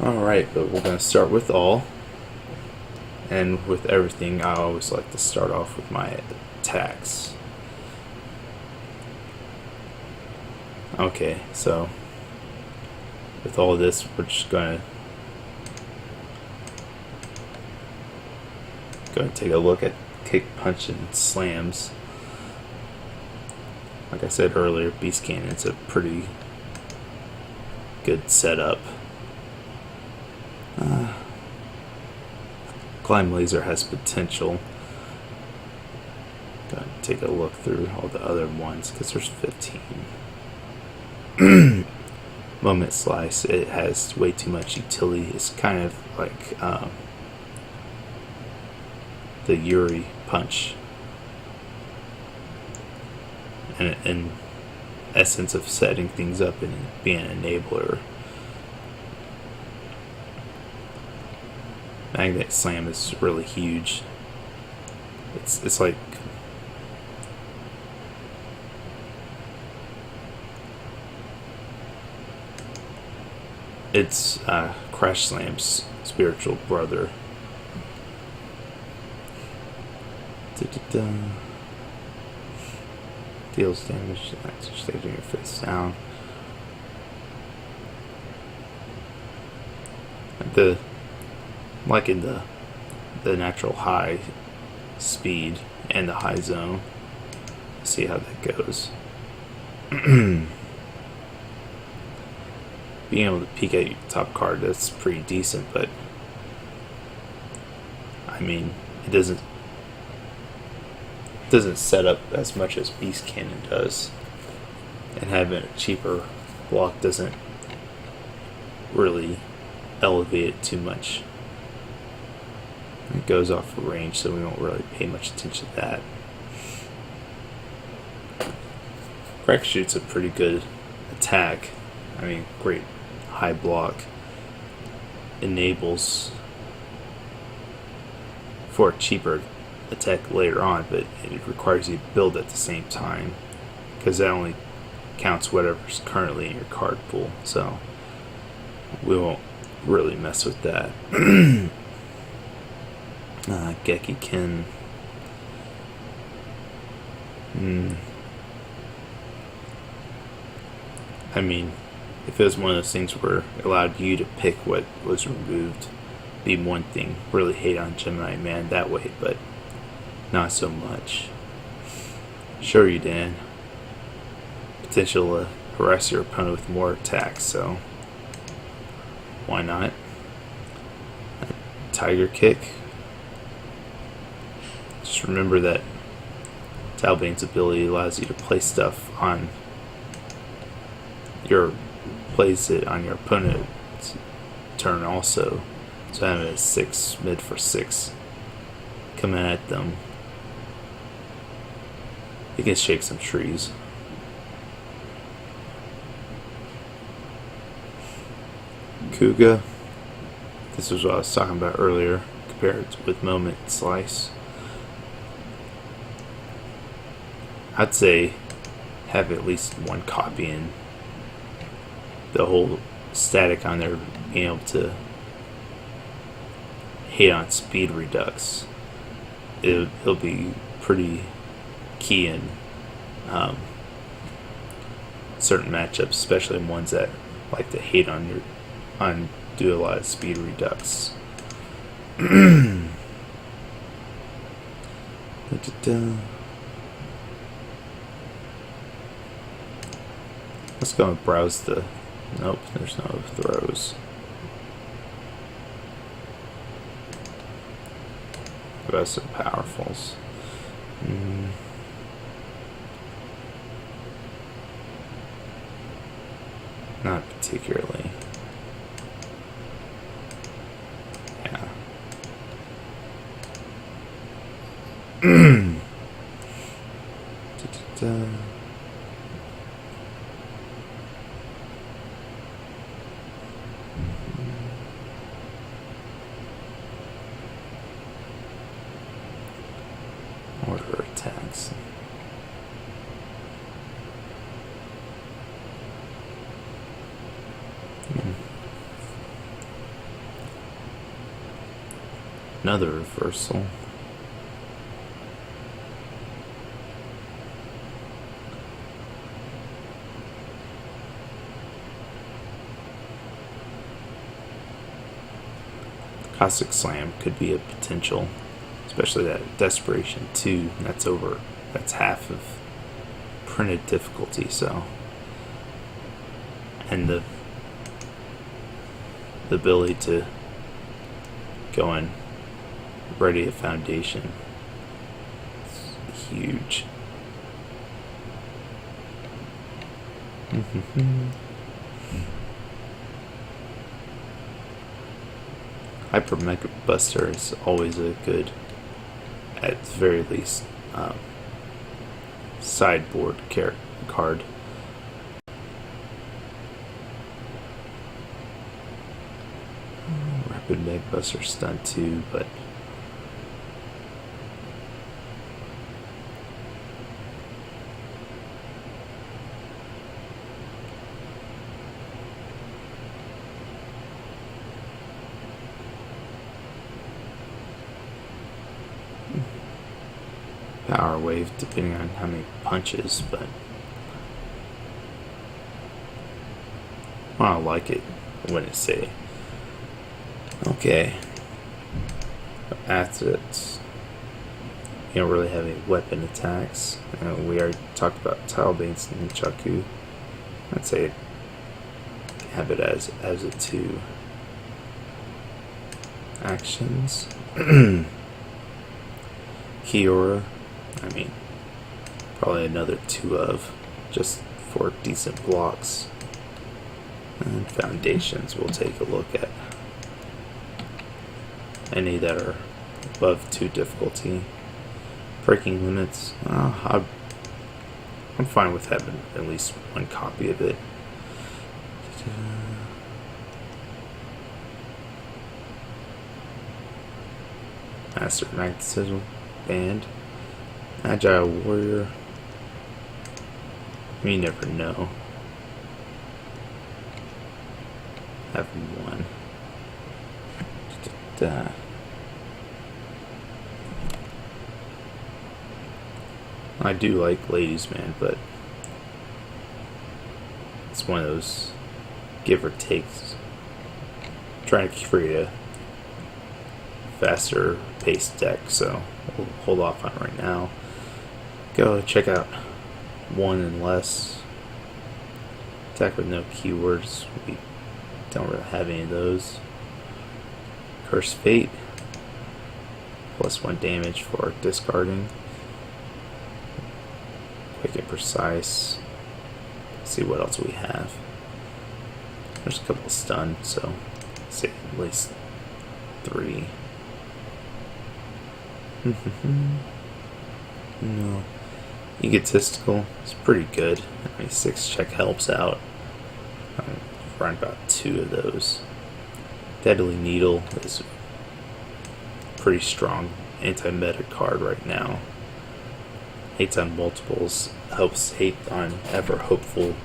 Alright, but we're going to start with all. And with everything, I always like to start off with my attacks. Okay, so with all this, we're just going to take a look at kick, punch, and slams. Like I said earlier, Beast Cannon's a pretty good setup. Climb Laser has potential. Gotta take a look through all the other ones because there's 15. Moment Slice, it has way too much utility. It's kind of like the Yuri punch, and in essence of setting things up and being an enabler. Magnet Slam is really huge. It's like it's Crash Slam's spiritual brother. Deals damage, staging your face down. Like in the natural high speed and the high zone. See how that goes. Being able to peek at your top card, that's pretty decent, but I mean, it doesn't set up as much as Beast Cannon does, and having a cheaper block doesn't really elevate it too much. It goes off of range, so we won't really pay much attention to that. Crack Shoot's a pretty good attack. I mean, great high block. Enables for a cheaper attack later on, but it requires you to build at the same time, because that only counts whatever's currently in your card pool, so we won't really mess with that. Gekiken. I mean, if it was one of those things where it allowed you to pick what was removed, be one thing. Really hate on Gemini Man that way, but not so much. Sure you Dan. Potential to harass your opponent with more attacks, so why not? Tiger Kick. Just remember that Talbain's ability allows you to place stuff on place it on your opponent's turn also. So having a 6 mid for 6 coming at them, you can shake some trees. Kuga. This is what I was talking about earlier, compared with Moment Slice. I'd say have at least one copy in the whole static on there, being able to hit on speed redux. It'll be pretty key in certain matchups, especially in ones that like to hate on do a lot of speed redux. Let's go and browse the. Nope, there's no throws. Browse some powerfuls. Not particularly. Yeah. Order attacks. Another reversal. Caustic Slam could be a potential, especially that Desperation 2. That's half of printed difficulty, so. And the ability to go and ready a foundation is huge. Hyper Mega Buster is always a good, at the very least, sideboard card. Rapid Mega Buster stunt too, but Power Wave depending on how many punches, but I like it when it say okay. Assets, you don't really have any weapon attacks. We already talked about Talbain's Nunchaku. I'd say have it as a 2 actions. Kiora, I mean, probably another 2 of, just for decent blocks. And foundations we'll take a look at. Any that are above 2 difficulty. Breaking limits, I'm fine with having at least 1 copy of it. Master Magnetism Band. Agile Warrior. You never know. Have 1. I do like Ladies Man, but it's one of those give or takes. Trying to create a faster paced deck, so we'll hold off on it right now. Go check out 1 and less. Attack with no keywords. We don't really have any of those. Curse Fate. +1 damage for discarding. Quick and precise. Let's see what else we have. There's a couple of stun, so let's say at least 3. No. Egotistical is pretty good. I mean, 6 check helps out. Run about 2 of those. Deadly Needle is a pretty strong anti-meta card right now. Hates on multiples, helps hate on ever hopeful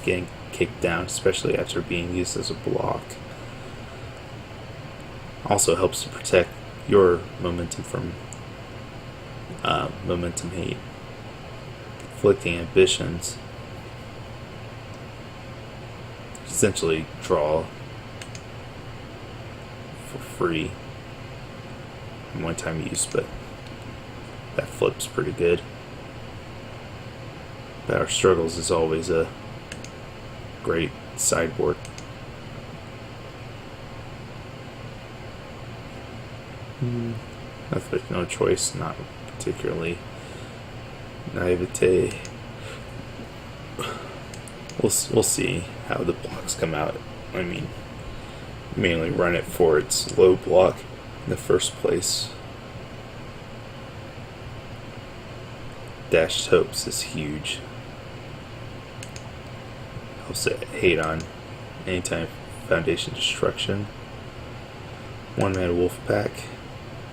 getting kicked down, especially after being used as a block. Also helps to protect your momentum from momentum hate. Conflicting Ambitions. Essentially draw for free. One time use, but that flips pretty good. Power Struggles is always a great sideboard. No choice, not particularly. Naivete. We'll see how the blocks come out. I mean, mainly run it for its low block in the first place. Dashed Hopes is huge. Helps it hate on anytime Foundation Destruction. 1-mana Wolf Pack.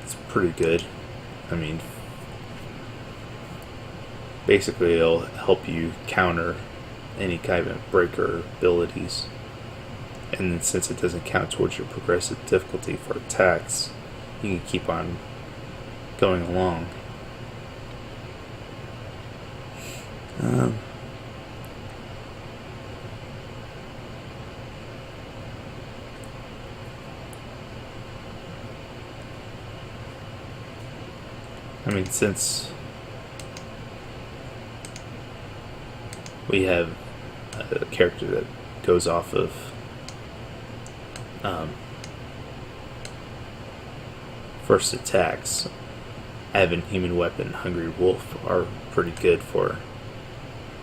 It's pretty good. I mean, basically it'll help you counter any kind of breaker abilities. And since it doesn't count towards your progressive difficulty for attacks, you can keep on going along. I mean, since we have a character that goes off of first attacks, Avid Human Weapon, Hungry Wolf are pretty good for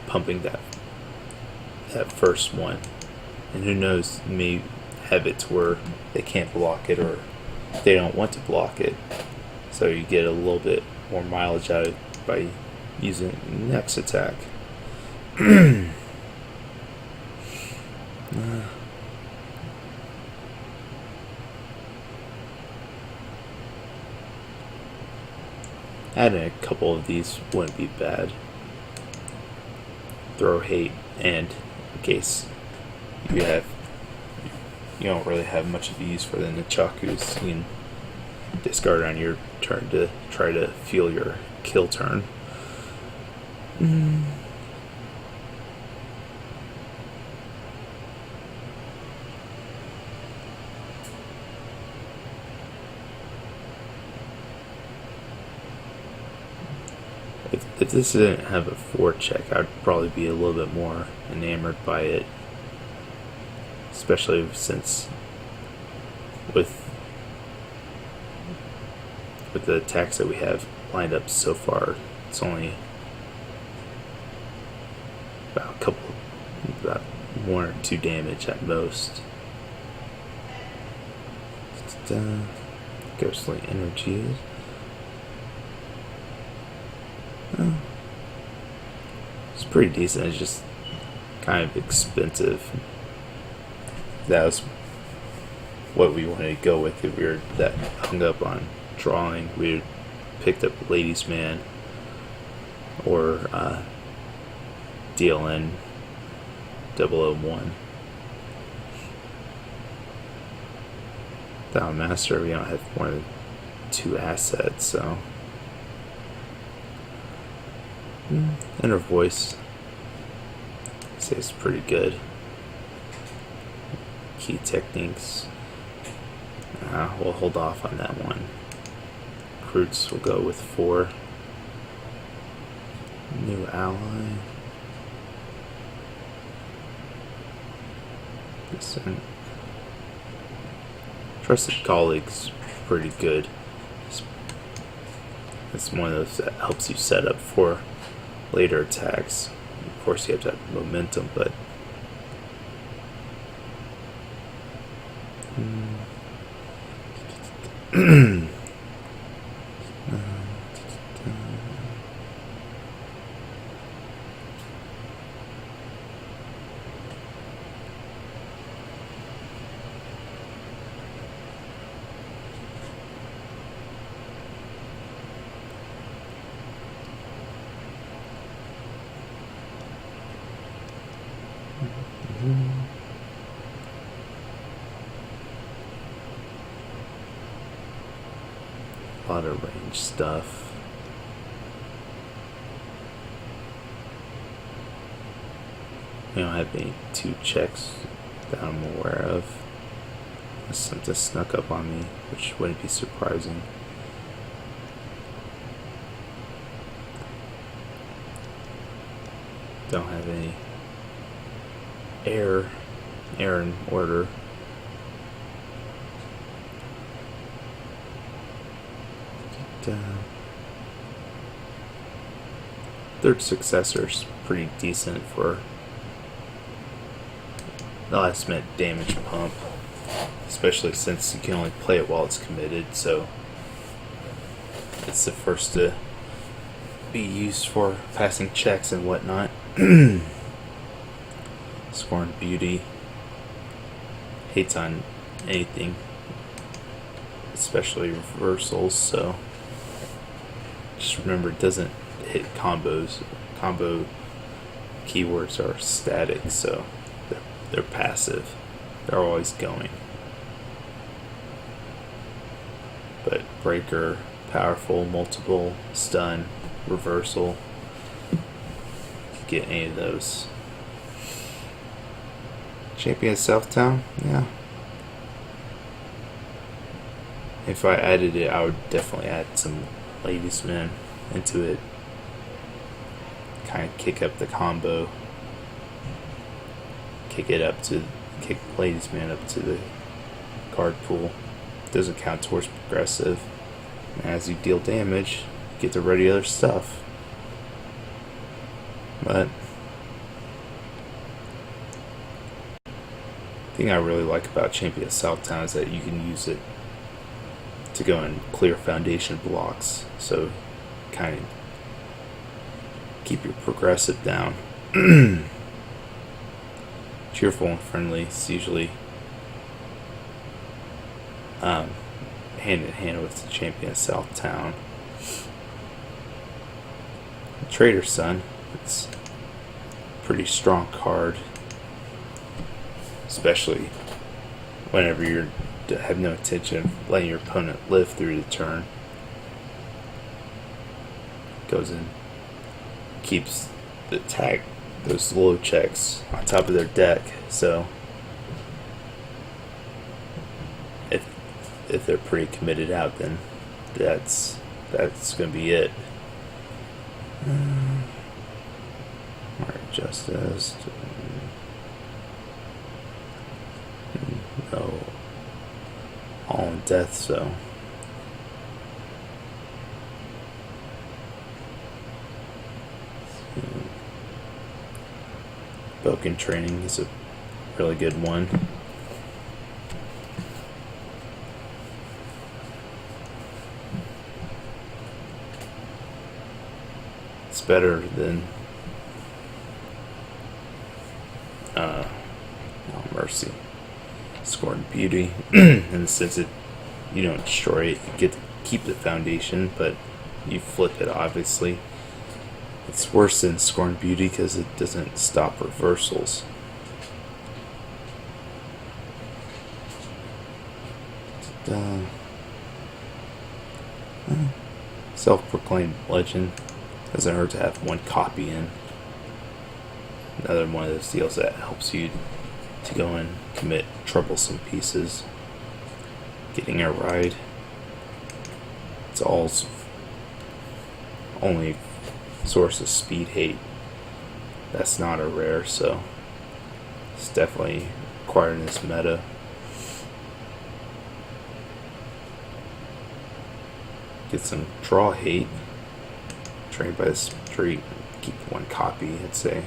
pumping that first one. And who knows, may have it to where they can't block it or they don't want to block it. So you get a little bit more mileage out of it by using next attack. Adding a couple of these wouldn't be bad. Throw hate, and in case you don't really have much of these for the Nunchakus, you can discard on your turn to try to fuel your kill turn. If this didn't have a 4 check, I'd probably be a little bit more enamored by it. Especially since with the attacks that we have lined up so far, it's only about 1 or 2 damage at most. Ghostly energies. It's pretty decent. It's just kind of expensive. That was what we wanted to go with. If we were that hung up on drawing, we picked up Ladies Man or DLN 001. Down Master, we don't have more than 2 assets, so. Inner Voice, I'd say it's pretty good. Key Techniques, we'll hold off on that one. Recruits will go with 4. New Ally. Trusted Colleagues, pretty good. It's one of those that helps you set up for later attacks. Of course, you have to have momentum, but a lot of range stuff. We don't have any 2 checks that I'm aware of. Unless something snuck up on me, which wouldn't be surprising. Don't have any air in order. Third Successor's pretty decent for the last minute damage pump, especially since you can only play it while it's committed, so it's the first to be used for passing checks and whatnot. Scorn Beauty hates on anything, especially reversals, so just remember it doesn't hit combos. Combo keywords are static, so they're passive. They're always going. But breaker, powerful, multiple, stun, reversal. Get any of those. Champion Southtown, yeah. If I added it, I would definitely add some Ladies Man into it. Kind of kick up the combo. Kick Ladies Man up to the card pool. Doesn't count towards progressive. And as you deal damage, you get to ready other stuff. But the thing I really like about Champion Southtown is that you can use it to go and clear foundation blocks, so kind of keep your progressive down. Cheerful and friendly is usually hand in hand with the Champion Southtown. Trader's Son, it's a pretty strong card, especially whenever you have no intention of letting your opponent live through the turn. Goes in, keeps the tag, those low checks on top of their deck, so if they're pretty committed out, then that's gonna be it. Alright, Justice. No. All in death, so. Boken Training is a really good one. It's better than Mercy. Scorn Beauty, in the sense that you don't destroy it, you get to keep the foundation, but you flip it, obviously. It's worse than Scorn Beauty because it doesn't stop reversals. Self-proclaimed legend. Doesn't hurt to have one copy in. Another one of those deals that helps you to go and commit troublesome pieces. Getting a ride. It's all only source of speed hate. That's not a rare, so it's definitely required in this meta. Get some draw hate. Trained by the street. Keep one copy, I'd say.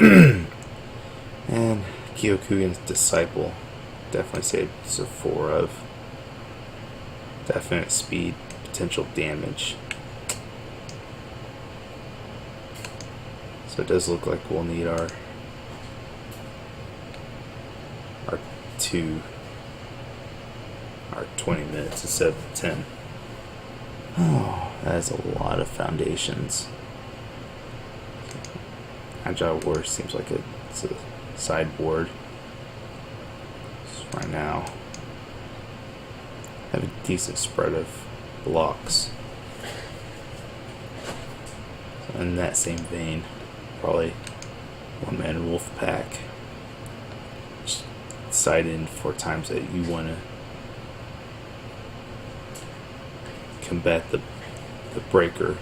And Kyokugen's Disciple. Definitely say it's a 4 of. Definite speed, potential damage. So it does look like we'll need our 20 minutes instead of 10. Oh, that is a lot of foundations. Agile War seems like it's a sideboard. Right now, have a decent spread of blocks. So in that same vein, probably one-man wolf pack. Just side in for times that you want to combat the breaker.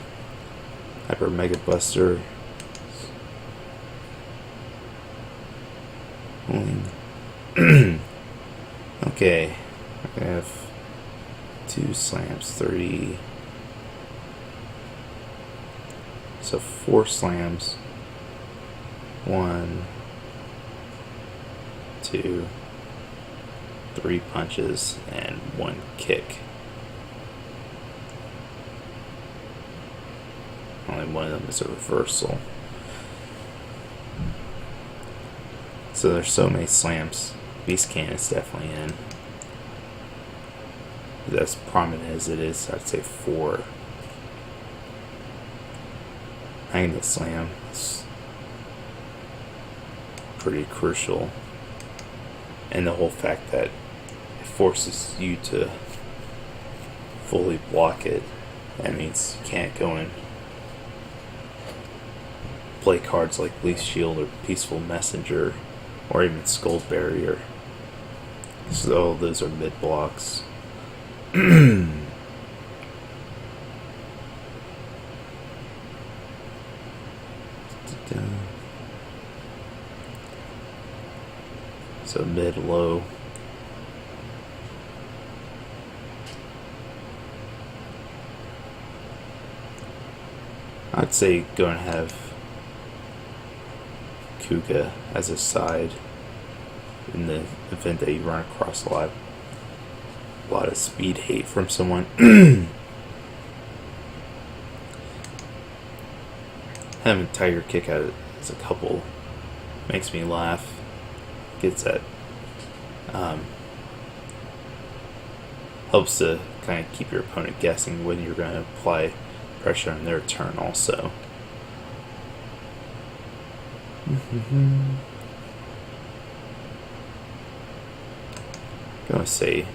Hyper Mega Buster. Okay, I have 2 slams, 30. So 4 slams. 1, 2, 3 punches, and 1 kick. Only one of them is a reversal. So there's so many slams. Beast Cannon's definitely in. As prominent as it is, I'd say 4. Magnet Slam is pretty crucial. And the whole fact that it forces you to fully block it. That means you can't go and play cards like Leaf Shield or Peaceful Messenger or even Skull Barrier. So those are mid blocks. So mid low. I'd say go and have Kuga as a side in the event that you run across a lot of speed hate from someone. Having Tiger Kick out as a couple makes me laugh. Gets that helps to kind of keep your opponent guessing when you're going to apply pressure on their turn also. I'm going to say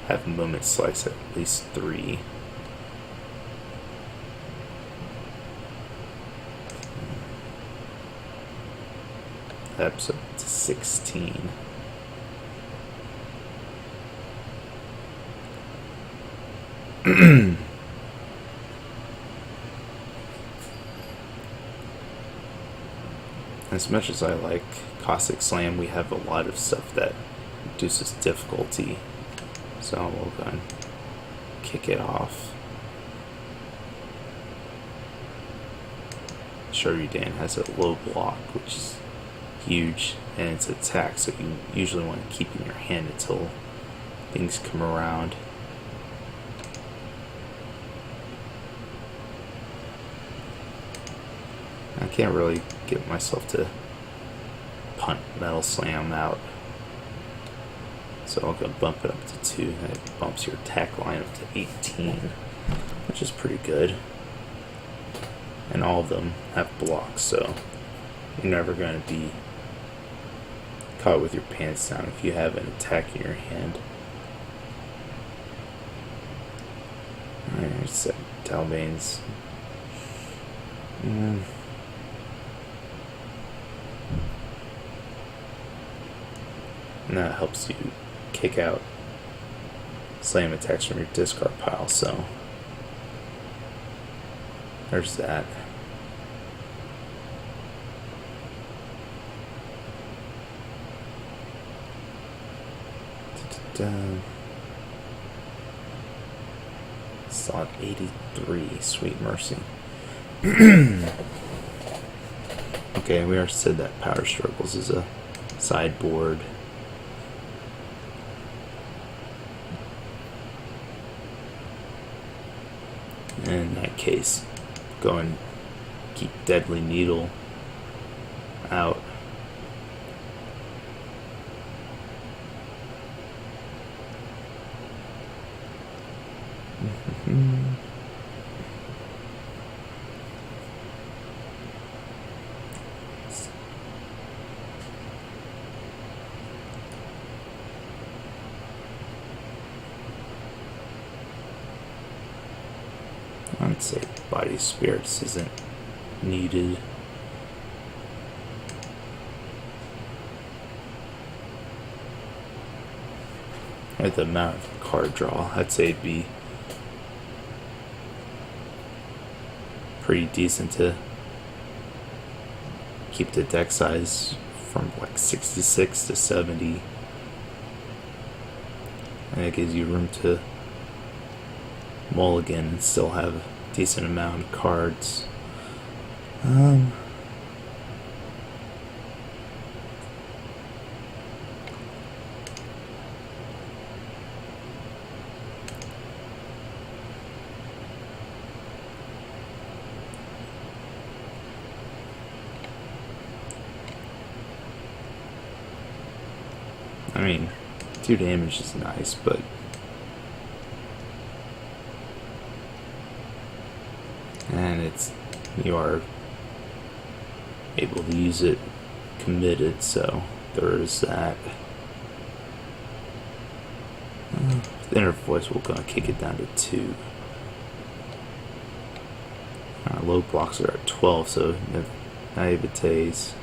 have Moment Slice at least 3. Episode 16. As much as I like Caustic Slam, we have a lot of stuff that reduces difficulty. So we'll go and kick it off. Shoryudan has a low block, which is huge, and it's attack, so you usually want to keep in your hand until things come around. I can't really get myself to punt Metal Slam out, so I'll go bump it up to 2, and it bumps your attack line up to 18, which is pretty good. And all of them have blocks, so you're never going to be caught with your pants down if you have an attack in your hand. Alright, set Talbain's. And that helps you kick out slam attacks from your discard pile, so there's that. Slot 83, Sweet Mercy. Okay, we already said that Power Struggles is a sideboard. In that case, go and keep Deadly Needle out. I'd say Body Spirits isn't needed. At the amount of card draw, I'd say it'd be pretty decent to keep the deck size from like 66 to 70. And it gives you room to mulligan and still have a decent amount of cards. I mean, 2 damage is nice, but and you are able to use it committed, so there is that. The inner voice will gonna kick it down to 2. Low blocks are at 12, so naivete is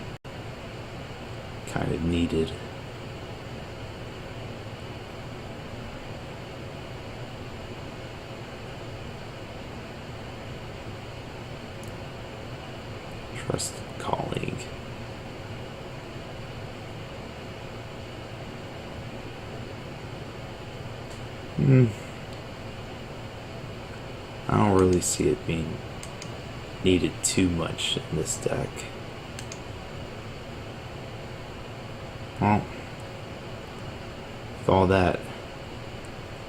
kind of needed. Trusted colleague. I don't really see it being needed too much in this deck. Well, with all that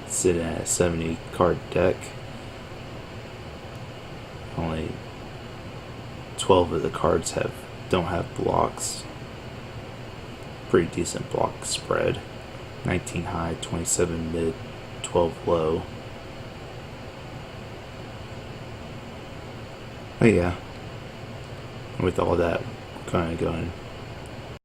sitting at a 70 card deck, only 12 of the cards don't have blocks. Pretty decent block spread. 19 high, 27 mid, 12 low. But yeah, with all that kind of going